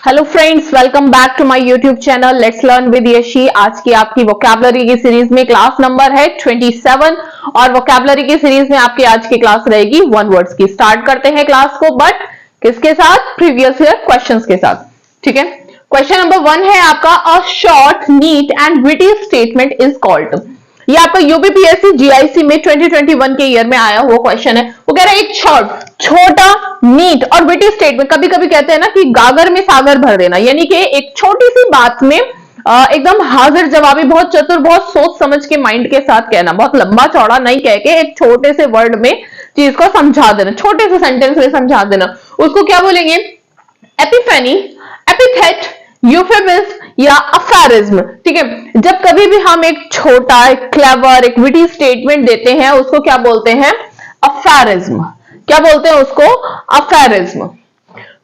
Hello friends, welcome back to my YouTube channel let's learn with Yashi. आज की आपकी vocabulary की सीरीज में क्लास नंबर है 27 और वोकैबुलरी की सीरीज में आपकी आज की क्लास रहेगी वन वर्ड्स की। स्टार्ट करते हैं क्लास को, बट किसके साथ? प्रीवियस ईयर क्वेश्चंस के साथ। ठीक है, क्वेश्चन नंबर 1 है आपका, a short neat and witty statement is called. ये आपका यूपीपीएससी जीआईसी में 2021 के ईयर में आया हुआ क्वेश्चन है। वो कह रहा है एक छोटा नीट और विटी स्टेटमेंट, कभी कभी कहते हैं ना कि गागर में सागर भर देना, यानी कि एक छोटी सी बात में एकदम हाजिर जवाबी, बहुत चतुर, बहुत सोच समझ के माइंड के साथ कहना, बहुत लंबा चौड़ा नहीं कह के एक छोटे से वर्ड में चीज को समझा देना, छोटे से सेंटेंस में समझा देना, उसको क्या बोलेंगे? एपिफेनी, एपिथेट, यूफेमिज्म या अफेरिज्म। ठीक है, जब कभी भी हम एक छोटा, एक क्लेवर, एक विटी स्टेटमेंट देते हैं उसको क्या बोलते हैं? अफेरिज्म। क्या बोलते हैं उसको? अफेरिज्म।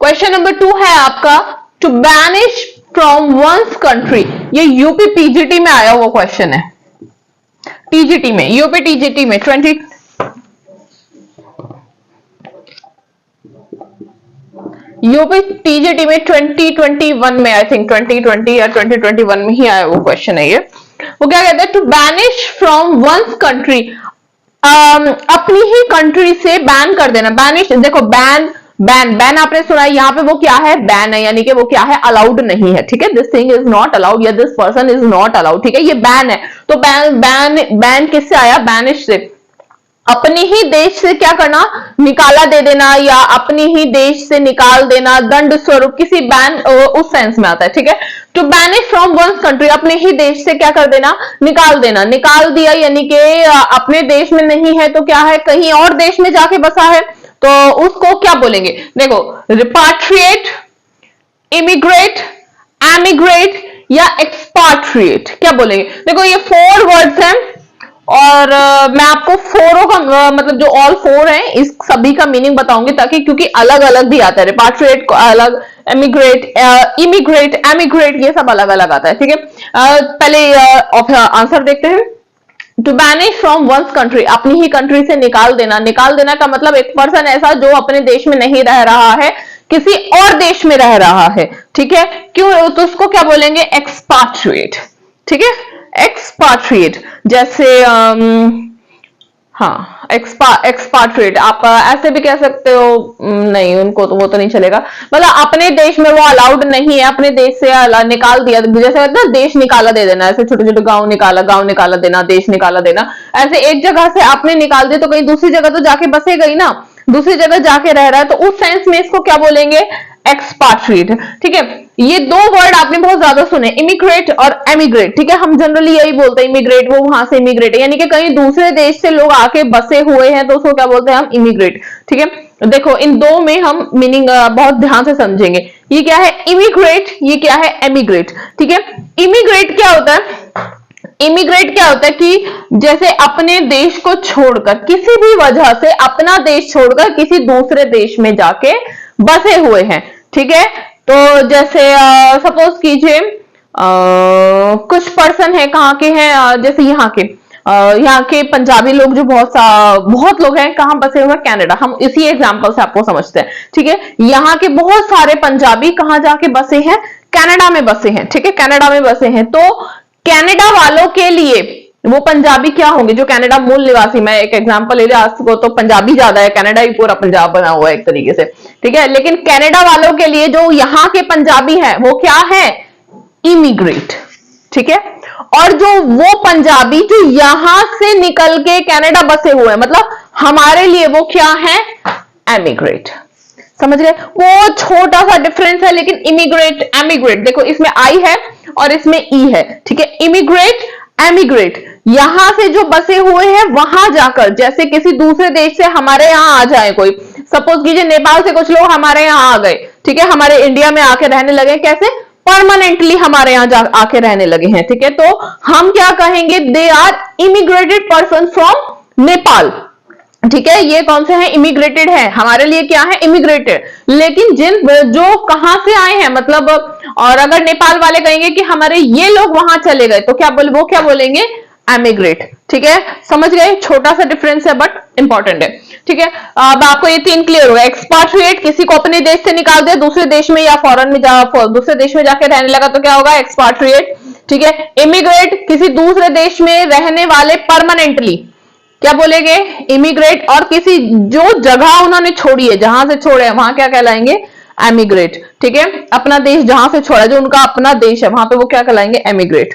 क्वेश्चन नंबर 2 है आपका, to banish from one's country. ये यूपी टीजीटी में आया हुआ क्वेश्चन है, टीजीटी में, यूपी टीजीटी में 2021 में, आई थिंक 2020 या 2021 में ही आया वो क्वेश्चन है ये। वो क्या कहते हैं? To banish from one's country, अपनी ही कंट्री से बैन कर देना। बैनिश, देखो बैन बैन आपने सुना है, यहाँ पे वो क्या है? बैन है, यानी कि वो क्या है? अलाउड नहीं है। ठीक है, this thing is not allowed या this person is not allowed. ठीक है, ये बैन है। तो बैन किससे आया? बैनिश से। अपनी ही देश से क्या करना? निकाला दे देना, या अपनी ही देश से निकाल देना, दंड स्वरूप, किसी बैन उस सेंस में आता है। ठीक है, to banish from one's country, अपने ही देश से क्या कर देना? निकाल देना। निकाल दिया यानी कि अपने देश में नहीं है तो क्या है? कहीं और देश में जाके बसा है, तो उसको क्या बोलेंगे? देखो, रिपाट्रिएट, इमिग्रेट, एमिग्रेट या एक्सपाट्रिएट, क्या बोलेंगे? देखो ये 4 वर्ड्स हैं और मैं आपको 4 का मतलब जो ऑल 4 हैं इस सभी का मीनिंग बताऊंगी, ताकि क्योंकि अलग अलग भी आता है, रिपाट्रिएट को अलग, एमिग्रेट, इमिग्रेट, एमिग्रेट, ये सब अलग अलग आता है। ठीक है, पहले आंसर देखते हैं। To banish from one's country, अपनी ही कंट्री से निकाल देना। निकाल देना का मतलब एक पर्सन ऐसा जो अपने देश में नहीं रह रहा है, किसी और देश में रह रहा है। ठीक है, क्यों? तो उसको क्या बोलेंगे? एक्सपाट्रिएट। ठीक है, एक्सपाट्रिएट। जैसे हाँ, एक्सपाट्रिएट आप ऐसे भी कह सकते हो, नहीं उनको तो वो तो नहीं चलेगा, मतलब अपने देश में वो अलाउड नहीं है, अपने देश से निकाल दिया, जैसे ना देश निकाला दे देना, ऐसे छोटे छोटे गांव निकाला देना, देश निकाला देना, ऐसे एक जगह से आपने निकाल दिया तो कहीं दूसरी जगह तो जाके बसेगा ही ना, दूसरी जगह जाके रह रहा है, तो उस सेंस में इसको क्या बोलेंगे? एक्सपाट्रिएट। ठीक है, ये 2 वर्ड आपने बहुत ज्यादा सुने, इमिग्रेट और एमिग्रेट। ठीक है, हम जनरली यही बोलते हैं, इमिग्रेट, वो वहां से इमिग्रेट है, यानी कि कहीं दूसरे देश से लोग आके बसे हुए हैं, तो उसको क्या बोलते हैं? हम इमिग्रेट। ठीक है, देखो इन 2 में हम मीनिंग बहुत ध्यान से समझेंगे। ये क्या है? इमिग्रेट, ये क्या है? एमिग्रेट। ठीक है, इमिग्रेट क्या होता है? इमिग्रेट क्या होता है कि जैसे अपने देश को छोड़कर, किसी भी वजह से अपना देश छोड़कर किसी दूसरे देश में जाके बसे हुए हैं। ठीक है, तो जैसे सपोज कीजिए कुछ पर्सन है, कहाँ के हैं? जैसे यहाँ के पंजाबी लोग जो बहुत लोग हैं, कहाँ बसे हुए हैं? कनाडा। हम इसी एग्जांपल से आपको समझते हैं। ठीक है, यहाँ के बहुत सारे पंजाबी कहाँ जाके बसे हैं? कनाडा में बसे हैं। ठीक है, कनाडा में बसे हैं, तो कनाडा वालों के लिए वो पंजाबी क्या होंगे? जो कनाडा मूल निवासी, मैं एक एग्जांपल ले लिया, आज को तो पंजाबी ज्यादा है, कनाडा ही पूरा पंजाब बना हुआ है एक तरीके से। ठीक है, लेकिन कनाडा वालों के लिए जो यहाँ के पंजाबी हैं वो क्या है? इमिग्रेट। ठीक है, और जो वो पंजाबी जो यहां से निकल के कनाडा बसे हुए हैं, मतलब हमारे लिए वो क्या है? एमिग्रेट। समझ गए? वो छोटा सा डिफरेंस है, लेकिन इमिग्रेट, एमिग्रेट, देखो इसमें आई है और इसमें ई है। ठीक है, इमिग्रेट, एमिग्रेट, यहां से जो बसे हुए हैं वहां जाकर, जैसे किसी दूसरे देश से हमारे यहाँ आ जाए कोई, सपोज कीजिए नेपाल से कुछ लोग हमारे यहाँ आ गए। ठीक है, हमारे इंडिया में आके रहने लगे, कैसे? परमानेंटली हमारे यहाँ आके रहने लगे हैं। ठीक है, तो हम क्या कहेंगे? They are immigrated person from Nepal. ठीक है, ये कौन से हैं? इमिग्रेटेड है, हमारे लिए क्या है? इमिग्रेटेड। लेकिन जो कहां से आए हैं, मतलब, और अगर नेपाल वाले कहेंगे कि हमारे ये लोग वहां चले गए, तो क्या वो क्या बोलेंगे? एमिग्रेट। ठीक है, समझ गए, छोटा सा डिफरेंस है बट इंपॉर्टेंट है। ठीक है, अब आपको ये तीन क्लियर हुआ। एक्सपाट्रिएट, किसी को अपने देश से निकाल दिया दूसरे देश में या फॉरेन में दूसरे देश में जाके रहने लगा तो क्या होगा, एक्सपाट्रिएट। ठीक है, इमिग्रेट, किसी दूसरे देश में रहने वाले परमानेंटली, क्या बोलेंगे, इमिग्रेट। और किसी जो जगह उन्होंने छोड़ी है, जहां से छोड़े वहां क्या कहलाएंगे, एमिग्रेट। ठीक है, अपना देश जहां से छोड़ा, जो उनका अपना देश है वहां पे वो क्या कहलाएंगे, एमिग्रेट।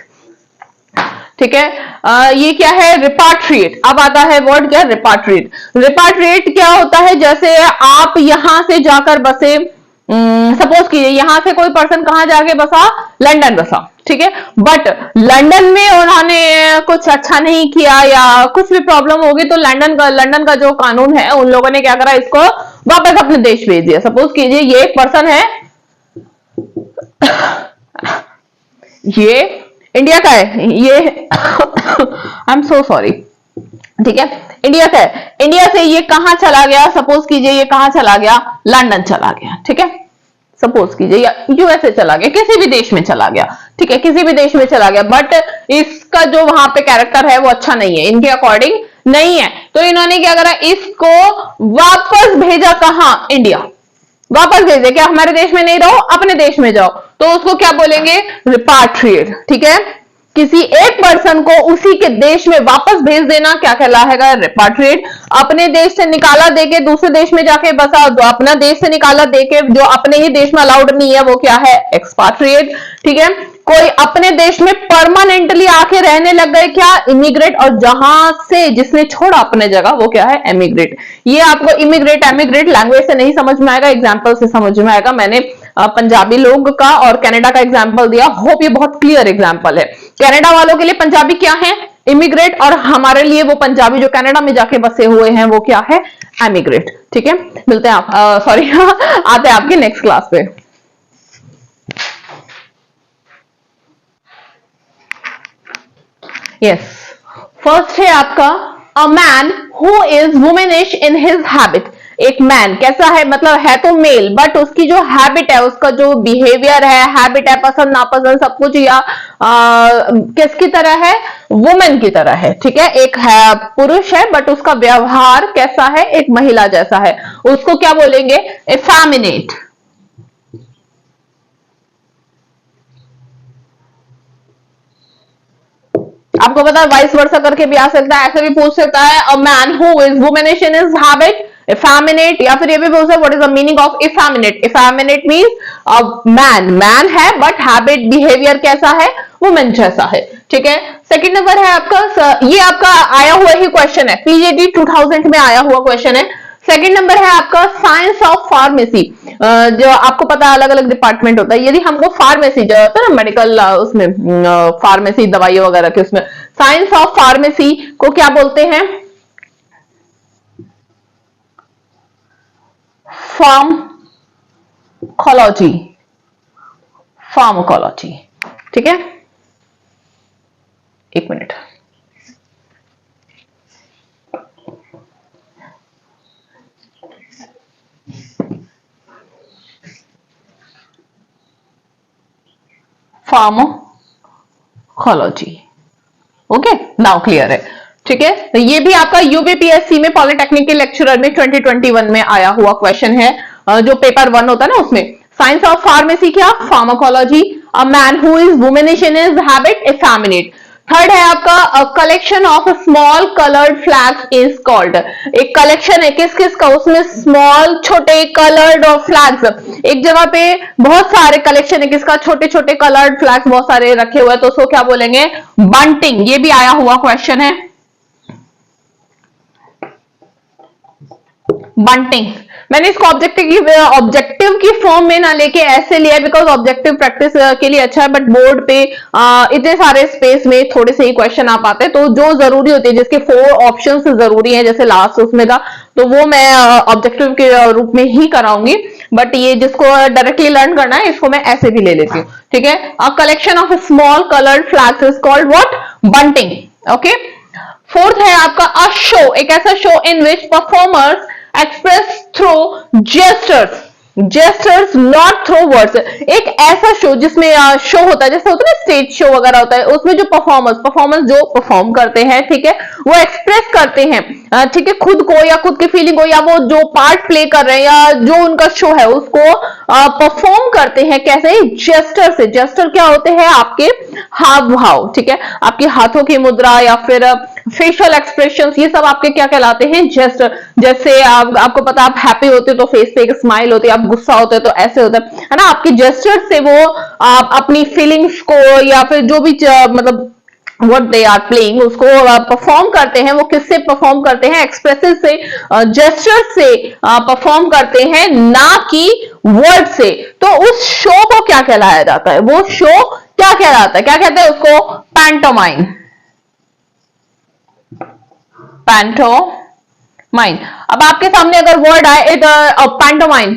ठीक है, ये क्या है, रिपाट्रिएट। अब आता है वर्ड क्या, रिपाट्रिएट। रिपाट्रिएट क्या होता है, जैसे आप यहां से जाकर बसे, सपोज कीजिए यहां से कोई पर्सन कहां जाके बसा, लंदन बसा। ठीक है, बट लंदन में उन्होंने कुछ अच्छा नहीं किया या कुछ भी प्रॉब्लम होगी तो लंदन का जो कानून है उन लोगों ने क्या करा, इसको वापस अपने देश भेज दिया। सपोज कीजिए ये एक पर्सन है, ये इंडिया का है, ये आई एम सो सॉरी। ठीक है, इंडिया का है, इंडिया से ये कहां चला गया, सपोज कीजिए ये कहां चला गया, लंदन चला गया। ठीक है, सपोज कीजिए या यूएसए चला गया, किसी भी देश में चला गया। ठीक है, किसी भी देश में चला गया, बट इसका जो वहां पे कैरेक्टर है वो अच्छा नहीं है, इनके अकॉर्डिंग नहीं है, तो इन्होंने क्या करा, इसको वापस भेजा कहां, इंडिया। वापस भेजे, क्या हमारे देश में नहीं रहो, अपने देश में जाओ, तो उसको क्या बोलेंगे, रिपाट्रिएट। ठीक है, किसी एक पर्सन को उसी के देश में वापस भेज देना क्या कहलाएगा, रिपाट्रिएट। अपने देश से निकाला देके दूसरे देश में जाके बसा, जो अपना देश से निकाला देके जो अपने ही देश में अलाउड नहीं है वो क्या है, एक्सपाट्रिएट। ठीक है, कोई अपने देश में परमानेंटली आके रहने लग गए, क्या, इमिग्रेट। और जहां से जिसने छोड़ा अपने जगह वो क्या है, एमिग्रेट। ये आपको इमिग्रेट एमिग्रेट लैंग्वेज से नहीं समझ में आएगा, एग्जाम्पल से समझ में आएगा। मैंने पंजाबी लोग का और कनाडा का एग्जाम्पल दिया, होप ये बहुत क्लियर एग्जाम्पल है। कनाडा वालों के लिए पंजाबी क्या है, इमिग्रेट, और हमारे लिए वो पंजाबी जो कनाडा में जाके बसे हुए हैं वो क्या है, एमिग्रेट। ठीक है, मिलते हैं आप सॉरी आते हैं आपके नेक्स्ट क्लास पे। यस, फर्स्ट है आपका a man who is womanish in his habit. एक मैन कैसा है, मतलब है तो मेल बट उसकी जो हैबिट है, उसका जो बिहेवियर है, हैबिट है, पसंद नापसंद सब कुछ या किसकी तरह है, वुमेन की तरह है। ठीक है, एक है पुरुष है बट उसका व्यवहार कैसा है, एक महिला जैसा है, उसको क्या बोलेंगे, एफेमिनेट। आपको पता है वाइस वर्सा करके भी आ सकता है, ऐसे भी पूछ सकता है, a man who is womanish in his habit, effeminate। या फिर ये भी बोल सकते, what is the meaning of effeminate। effeminate means man है बट हैबिट बिहेवियर कैसा है, वुमेन जैसा है। ठीक है, सेकंड नंबर है आपका, ये आपका आया हुआ ही क्वेश्चन है, पीजीडी 2000 में आया हुआ क्वेश्चन है। सेकंड नंबर है आपका साइंस ऑफ फार्मेसी। जो आपको पता है अलग अलग डिपार्टमेंट होता है, यदि हमको फार्मेसी जो होता है ना मेडिकल, उसमें फार्मेसी दवाइयों वगैरह के, उसमें साइंस ऑफ फार्मेसी को क्या बोलते हैं, फार्मकोलॉजी। फार्मकोलॉजी। ठीक है, एक मिनट, फार्मकोलॉजी। ओके, नाउ क्लियर है। ठीक है, तो ये भी आपका यूपीपीएससी में पॉलिटेक्निक के लेक्चरर में 2021 में आया हुआ क्वेश्चन है, जो पेपर 1 होता है ना उसमें। साइंस ऑफ फार्मेसी क्या, pharmacology. A man who is womanish in his habit, effeminate. Third है आपका collection of small coloured flags is called. एक कलेक्शन है किस किस का, उसमें स्मॉल छोटे कलर्ड और फ्लैग्स, एक जगह पे बहुत सारे कलेक्शन है किसका, छोटे छोटे कलर्ड फ्लैग्स बहुत सारे रखे हुए हैं, तो उसको क्या बोलेंगे, बंटिंग। ये भी आया हुआ क्वेश्चन है, बंटिंग। मैंने इसको ऑब्जेक्टिव की फॉर्म में ना लेके ऐसे लिया बिकॉज ऑब्जेक्टिव प्रैक्टिस के लिए अच्छा है, बट बोर्ड पे इतने सारे स्पेस में थोड़े से ही क्वेश्चन आ पाते हैं, तो जो जरूरी होती है जिसके 4 ऑप्शंस जरूरी हैं, जैसे लास्ट उसमें का, तो वो मैं ऑब्जेक्टिव के रूप में ही कराऊंगी। बट ये जिसको डायरेक्टली लर्न करना है इसको मैं ऐसे भी ले लेती हूँ। ठीक है, a collection of small coloured flags is called what, bunting. Okay, fourth है आपका अ शो, एक ऐसा show in which performers express through gestures। Gestures not through words, एक ऐसा शो जिसमें शो होता है, जैसे होता है ना स्टेज शो वगैरह होता है, उसमें जो परफॉर्मर्स जो परफॉर्म करते हैं, ठीक है, वो एक्सप्रेस करते हैं, ठीक है, खुद को या खुद की फीलिंग को, या वो जो पार्ट प्ले कर रहे हैं या जो उनका शो है उसको परफॉर्म करते हैं, कैसे? जेस्टर से। जेस्टर क्या होते हैं? आपके हाव भाव, ठीक है, आपके हाथों की मुद्रा या फिर फेशियल एक्सप्रेशंस, ये सब आपके क्या कहलाते हैं? जेस्टर। जैसे आपको पता, आप हैप्पी होते हो तो फेस पे एक स्माइल होती है, आप गुस्सा होते हो तो ऐसे होता है ना? आपके जेस्टर से वो आप अपनी फीलिंग्स को या फिर जो भी मतलब what they are playing उसको परफॉर्म करते हैं। वो किससे परफॉर्म करते हैं? एक्सप्रेसिव से, जेस्चर से परफॉर्म करते हैं, ना कि वर्ड से। तो उस शो को क्या कहलाया जाता है? वो शो क्या कहलाता है? क्या कहते हैं उसको? पैंटोमाइन। पैंटोमाइन। अब आपके सामने अगर वर्ड आए, इट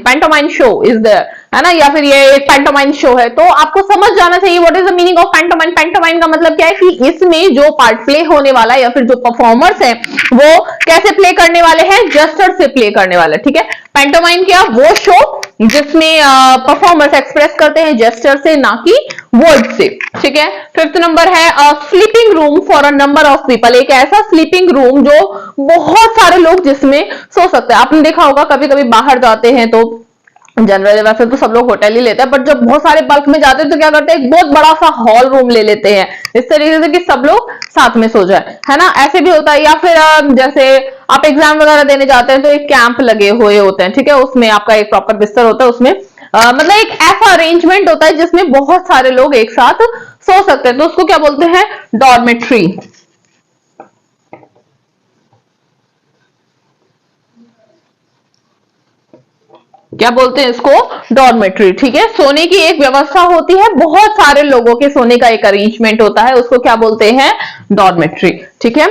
पैंटोमाइन शो इज देयर, है ना, या फिर ये एक पैंटोमाइन शो है, तो आपको समझ जाना चाहिए what is the meaning of pantomime. Pantomime का मतलब क्या है कि इसमें जो पार्ट प्ले होने वाला है या फिर जो परफॉर्मर्स हैं वो कैसे प्ले करने वाले हैं? जेस्चर से प्ले करने वाले, ठीक है। पैंटोमाइन क्या? वो शो जिसमें परफॉर्मर्स एक्सप्रेस करते हैं जेस्चर से, ना कि वर्ड से, ठीक है। फिफ्थ नंबर है sleeping room for a number of people. एक ऐसा स्लीपिंग रूम जो बहुत सारे लोग जिसमें सो सकते हैं। आपने देखा होगा कभी कभी बाहर जाते हैं तो जनरली, वैसे तो सब लोग होटल ही लेते हैं, बट जब बहुत सारे बल्क में जाते हैं तो क्या करते हैं? एक बहुत बड़ा सा हॉल रूम ले लेते हैं, इस तरीके से कि सब लोग साथ में सो जाए, है ना, ऐसे भी होता है। या फिर जैसे आप एग्जाम वगैरह देने जाते हैं तो एक कैंप लगे हुए होते हैं, ठीक है, उसमें आपका एक प्रॉपर बिस्तर होता है, उसमें मतलब एक ऐसा अरेंजमेंट होता है जिसमें बहुत सारे लोग एक साथ सो सकते हैं, तो उसको क्या बोलते हैं? डॉर्मेट्री। क्या बोलते हैं इसको? डॉर्मेट्री, ठीक है। सोने की एक व्यवस्था होती है, बहुत सारे लोगों के सोने का एक अरेंजमेंट होता है, उसको क्या बोलते हैं? डॉर्मेट्री, ठीक है।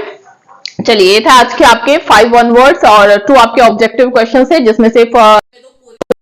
चलिए, ये था आज के आपके 5 वन वर्ड्स और 2 आपके ऑब्जेक्टिव क्वेश्चन है, जिसमें से